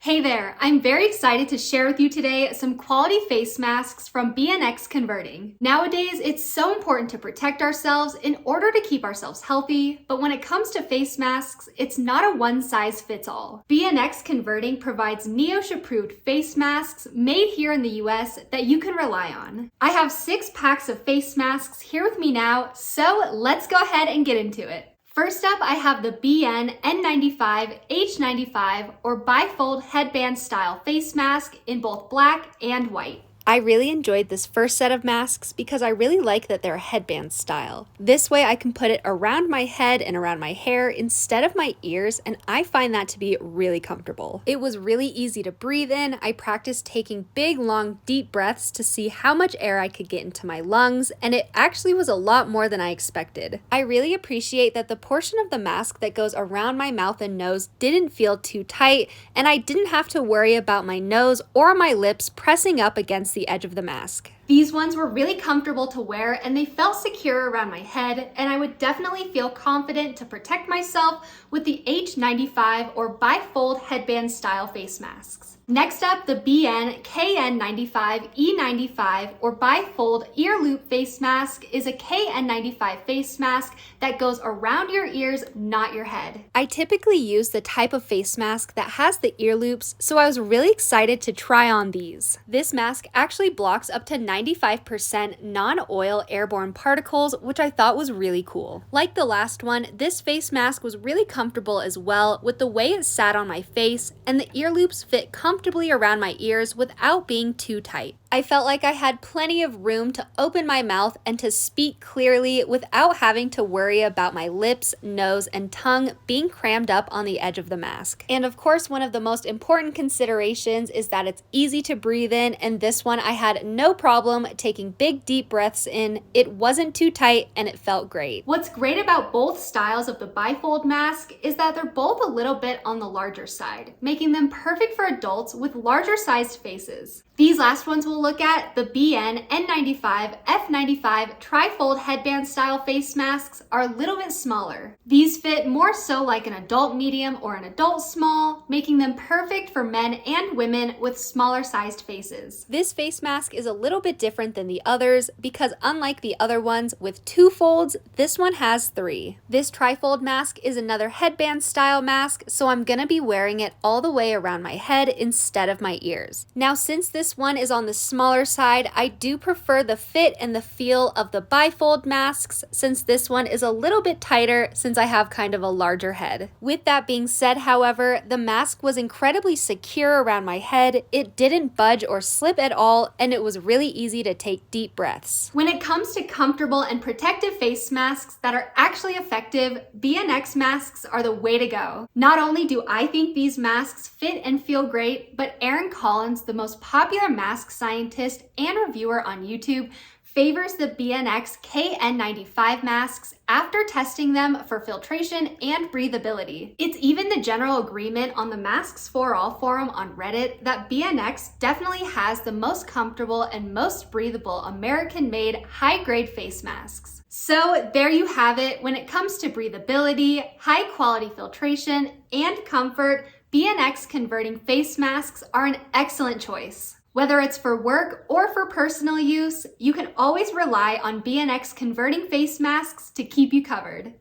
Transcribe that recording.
Hey there, I'm very excited to share with you today some quality face masks from BNX Converting. Nowadays, it's so important to protect ourselves in order to keep ourselves healthy, but when it comes to face masks, it's not a one-size-fits-all. BNX Converting provides NIOSH-approved face masks made here in the US that you can rely on. I have 6 packs of face masks here with me now, so let's go ahead and get into it. First up, I have the BN N95 H95 or bifold headband style face mask in both black and white. I really enjoyed this first set of masks because I really like that they're headband style. This way I can put it around my head and around my hair instead of my ears, and I find that to be really comfortable. It was really easy to breathe in. I practiced taking big, long, deep breaths to see how much air I could get into my lungs, and it actually was a lot more than I expected. I really appreciate that the portion of the mask that goes around my mouth and nose didn't feel too tight, and I didn't have to worry about my nose or my lips pressing up against the edge of the mask. These ones were really comfortable to wear and they felt secure around my head, and I would definitely feel confident to protect myself with the H95 or bifold headband style face masks. Next up, the BN KN95 E95 or bifold ear loop face mask is a KN95 face mask that goes around your ears, not your head. I typically use the type of face mask that has the ear loops, so I was really excited to try on these. This mask actually blocks up to 95% non-oil airborne particles, which I thought was really cool. Like the last one, this face mask was really comfortable as well with the way it sat on my face, and the ear loops fit comfortably around my ears without being too tight. I felt like I had plenty of room to open my mouth and to speak clearly without having to worry about my lips, nose, and tongue being crammed up on the edge of the mask. And of course, one of the most important considerations is that it's easy to breathe in, and this one I had no problem taking big deep breaths in. It wasn't too tight and it felt great. What's great about both styles of the bifold mask is that they're both a little bit on the larger side, making them perfect for adults with larger sized faces. These last ones we'll look at, the BN N95 F95 trifold headband style face masks, are a little bit smaller. These fit more so like an adult medium or an adult small, making them perfect for men and women with smaller sized faces. This face mask is a little bit different than the others because unlike the other ones with 2 folds, this one has 3. This trifold mask is another headband style mask, so I'm gonna be wearing it all the way around my head instead of my ears. Now, since this one is on the smaller side, I do prefer the fit and the feel of the bifold masks, since this one is a little bit tighter since I have kind of a larger head. With that being said, however, the mask was incredibly secure around my head. It didn't budge or slip at all, and it was really easy to take deep breaths. When it comes to comfortable and protective face masks that are actually effective, BNX masks are the way to go. Not only do I think these masks fit and feel great, but Aaron Collins, the most popular mask scientist and reviewer on YouTube, favors the BNX KN95 masks after testing them for filtration and breathability. It's even the general agreement on the Masks for All forum on Reddit that BNX definitely has the most comfortable and most breathable American-made high-grade face masks. So there you have it. When it comes to breathability, high-quality filtration, and comfort, BNX converting face masks are an excellent choice. Whether it's for work or for personal use, you can always rely on BNX converting face masks to keep you covered.